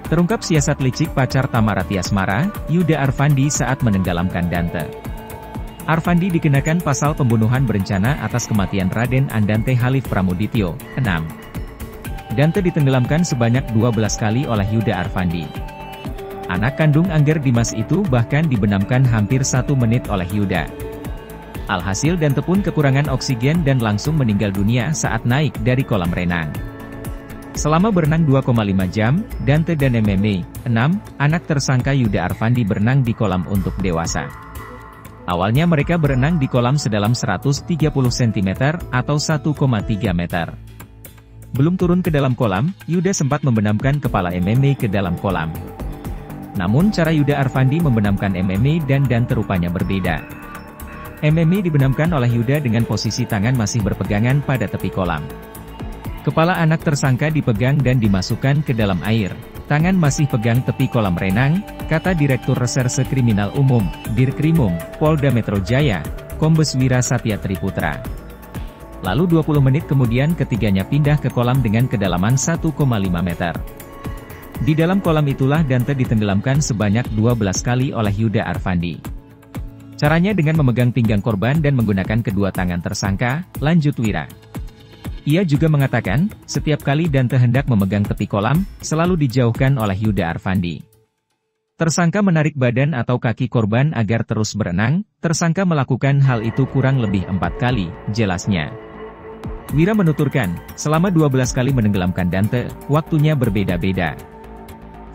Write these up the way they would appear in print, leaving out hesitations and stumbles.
Terungkap siasat licik pacar Tamara Tiasmara, Yuda Arfandi saat menenggelamkan Dante. Arfandi dikenakan pasal pembunuhan berencana atas kematian Raden Andante Halif Pramudityo, 6. Dante ditenggelamkan sebanyak 12 kali oleh Yuda Arfandi. Anak kandung Angger Dimas itu bahkan dibenamkan hampir 1 menit oleh Yuda. Alhasil Dante pun kekurangan oksigen dan langsung meninggal dunia saat naik dari kolam renang. Selama berenang 2,5 jam, Dante dan MMA, 6, anak tersangka Yuda Arfandi berenang di kolam untuk dewasa. Awalnya mereka berenang di kolam sedalam 130 cm atau 1,3 meter. Belum turun ke dalam kolam, Yuda sempat membenamkan kepala MMA ke dalam kolam. Namun cara Yuda Arfandi membenamkan MMA dan Dante rupanya berbeda. MMA dibenamkan oleh Yuda dengan posisi tangan masih berpegangan pada tepi kolam. Kepala anak tersangka dipegang dan dimasukkan ke dalam air. Tangan masih pegang tepi kolam renang, kata Direktur Reserse Kriminal Umum, Dirkrimum, Polda Metro Jaya, Kombes Wira Satya Triputra. Lalu 20 menit kemudian ketiganya pindah ke kolam dengan kedalaman 1,5 meter. Di dalam kolam itulah Dante ditenggelamkan sebanyak 12 kali oleh Yuda Arfandi. Caranya dengan memegang pinggang korban dan menggunakan kedua tangan tersangka, lanjut Wira. Ia juga mengatakan, setiap kali Dante hendak memegang tepi kolam, selalu dijauhkan oleh Yuda Arfandi. Tersangka menarik badan atau kaki korban agar terus berenang, tersangka melakukan hal itu kurang lebih 4 kali, jelasnya. Wira menuturkan, selama 12 kali menenggelamkan Dante, waktunya berbeda-beda.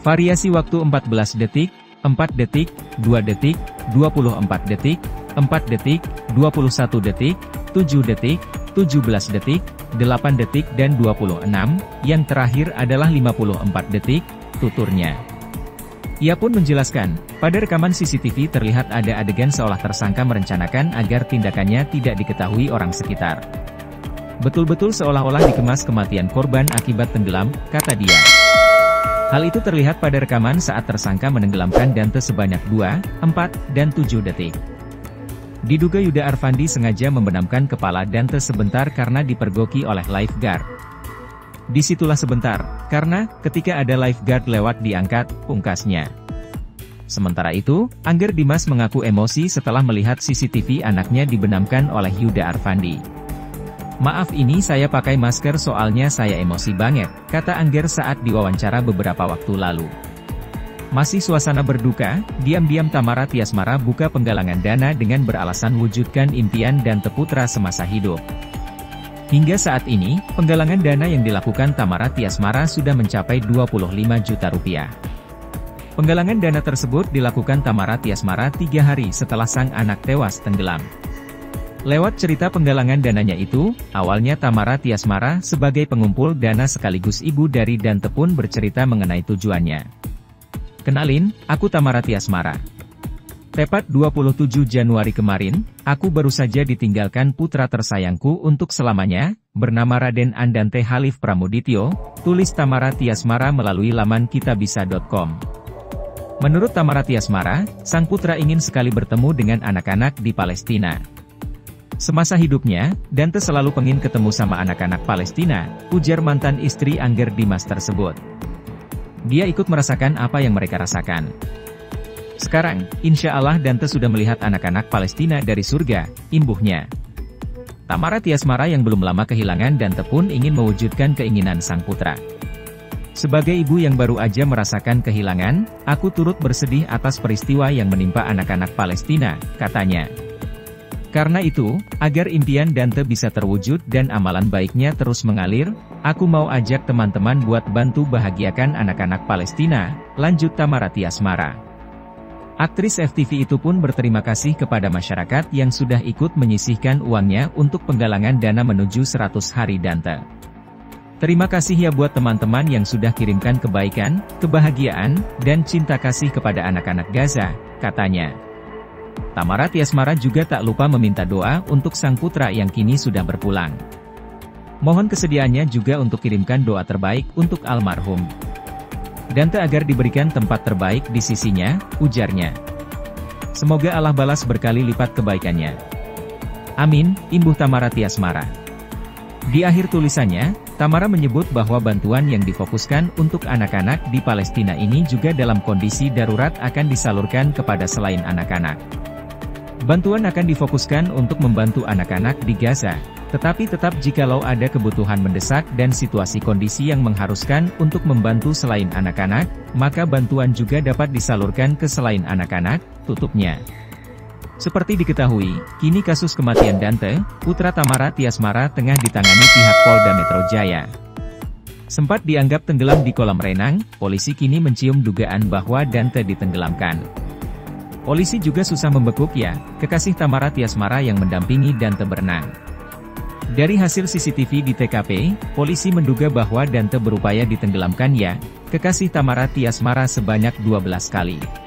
Variasi waktu 14 detik, 4 detik, 2 detik, 24 detik, 4 detik, 21 detik, 7 detik, 17 detik, 8 detik dan 26, yang terakhir adalah 54 detik, tuturnya. Ia pun menjelaskan, pada rekaman CCTV terlihat ada adegan seolah tersangka merencanakan agar tindakannya tidak diketahui orang sekitar. Betul-betul seolah-olah dikemas kematian korban akibat tenggelam, kata dia. Hal itu terlihat pada rekaman saat tersangka menenggelamkan Dante sebanyak 2, 4, dan 7 detik. Diduga Yuda Arfandi sengaja membenamkan kepala Dante sebentar karena dipergoki oleh lifeguard. Disitulah sebentar, karena ketika ada lifeguard lewat diangkat, pungkasnya. Sementara itu, Angger Dimas mengaku emosi setelah melihat CCTV anaknya dibenamkan oleh Yuda Arfandi. "Maaf ini saya pakai masker soalnya saya emosi banget," kata Angger saat diwawancara beberapa waktu lalu. Masih suasana berduka, diam-diam Tamara Tiasmara buka penggalangan dana dengan beralasan wujudkan impian Dante putra semasa hidup. Hingga saat ini, penggalangan dana yang dilakukan Tamara Tiasmara sudah mencapai 25 juta rupiah. Penggalangan dana tersebut dilakukan Tamara Tiasmara 3 hari setelah sang anak tewas tenggelam. Lewat cerita penggalangan dananya itu, awalnya Tamara Tiasmara sebagai pengumpul dana sekaligus ibu dari Dante pun bercerita mengenai tujuannya. "Kenalin, aku Tamara Tiasmara. Tepat 27 Januari kemarin, aku baru saja ditinggalkan putra tersayangku untuk selamanya, bernama Raden Andante Halif Pramudityo," tulis Tamara Tiasmara melalui laman kitabisa.com. Menurut Tamara Tiasmara, sang putra ingin sekali bertemu dengan anak-anak di Palestina. "Semasa hidupnya, Dante selalu pengen ketemu sama anak-anak Palestina," ujar mantan istri Angger Dimas tersebut. Dia ikut merasakan apa yang mereka rasakan. "Sekarang, insya Allah Dante sudah melihat anak-anak Palestina dari surga," imbuhnya. Tamara Tiasmara yang belum lama kehilangan Dante pun ingin mewujudkan keinginan sang putra. "Sebagai ibu yang baru aja merasakan kehilangan, aku turut bersedih atas peristiwa yang menimpa anak-anak Palestina," katanya. "Karena itu, agar impian Dante bisa terwujud dan amalan baiknya terus mengalir, aku mau ajak teman-teman buat bantu bahagiakan anak-anak Palestina," lanjut Tamara Tiasmara. Aktris FTV itu pun berterima kasih kepada masyarakat yang sudah ikut menyisihkan uangnya untuk penggalangan dana menuju 100 hari Dante. "Terima kasih ya buat teman-teman yang sudah kirimkan kebaikan, kebahagiaan, dan cinta kasih kepada anak-anak Gaza," katanya. Tamara Tiasmara juga tak lupa meminta doa untuk sang putra yang kini sudah berpulang. Mohon kesediaannya juga untuk kirimkan doa terbaik untuk almarhum Dante agar diberikan tempat terbaik di sisinya, ujarnya. "Semoga Allah balas berkali lipat kebaikannya. Amin," imbuh Tamara Tiasmara. Di akhir tulisannya, Tamara menyebut bahwa bantuan yang difokuskan untuk anak-anak di Palestina ini juga dalam kondisi darurat akan disalurkan kepada selain anak-anak. Bantuan akan difokuskan untuk membantu anak-anak di Gaza, tetapi tetap jikalau ada kebutuhan mendesak dan situasi kondisi yang mengharuskan untuk membantu selain anak-anak, maka bantuan juga dapat disalurkan ke selain anak-anak, tutupnya. Seperti diketahui, kini kasus kematian Dante, putra Tamara Tiasmara tengah ditangani pihak Polda Metro Jaya. Sempat dianggap tenggelam di kolam renang, polisi kini mencium dugaan bahwa Dante ditenggelamkan. Polisi juga susah membekuk ya, kekasih Tamara Tiasmara yang mendampingi Dante berenang. Dari hasil CCTV di TKP, polisi menduga bahwa Dante berupaya ditenggelamkan ya, kekasih Tamara Tiasmara sebanyak 12 kali.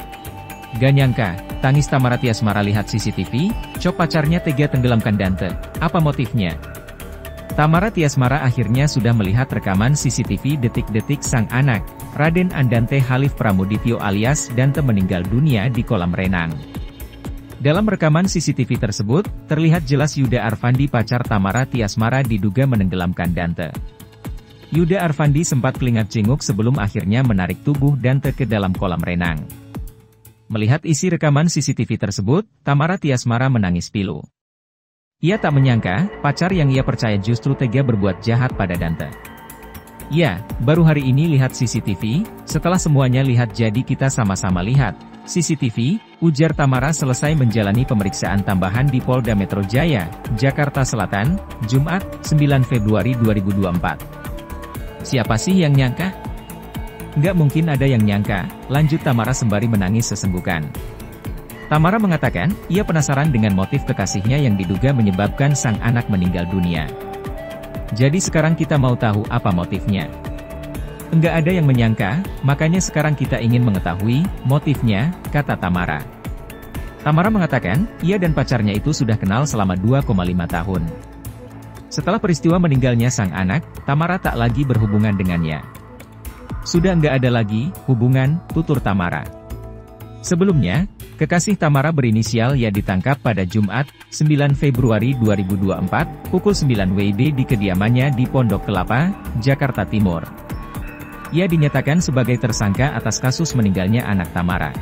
Gak nyangka, tangis Tamara Tiasmara lihat CCTV, cok pacarnya tega tenggelamkan Dante. Apa motifnya? Tamara Tiasmara akhirnya sudah melihat rekaman CCTV detik-detik sang anak, Raden Andante Halif Pramudityo alias Dante meninggal dunia di kolam renang. Dalam rekaman CCTV tersebut, terlihat jelas Yuda Arfandi pacar Tamara Tiasmara diduga menenggelamkan Dante. Yuda Arfandi sempat kelingap-cinguk sebelum akhirnya menarik tubuh Dante ke dalam kolam renang. Melihat isi rekaman CCTV tersebut, Tamara Tiasmara menangis pilu. Ia tak menyangka, pacar yang ia percaya justru tega berbuat jahat pada Dante. Ya, baru hari ini lihat CCTV, setelah semuanya lihat jadi kita sama-sama lihat. CCTV, ujar Tamara selesai menjalani pemeriksaan tambahan di Polda Metro Jaya, Jakarta Selatan, Jumat, 9 Februari 2024. Siapa sih yang nyangka? Nggak mungkin ada yang nyangka, lanjut Tamara sembari menangis sesenggukan. Tamara mengatakan, ia penasaran dengan motif kekasihnya yang diduga menyebabkan sang anak meninggal dunia. Jadi sekarang kita mau tahu apa motifnya. Enggak ada yang menyangka, makanya sekarang kita ingin mengetahui motifnya, kata Tamara. Tamara mengatakan, ia dan pacarnya itu sudah kenal selama 2,5 tahun. Setelah peristiwa meninggalnya sang anak, Tamara tak lagi berhubungan dengannya. Sudah nggak ada lagi hubungan, tutur Tamara. Sebelumnya, kekasih Tamara berinisial Ya ditangkap pada Jumat, 9 Februari 2024, pukul 9 WIB di kediamannya di Pondok Kelapa, Jakarta Timur. Ia dinyatakan sebagai tersangka atas kasus meninggalnya anak Tamara.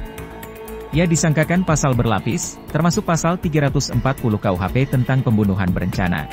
Ia disangkakan pasal berlapis, termasuk pasal 340 KUHP tentang pembunuhan berencana.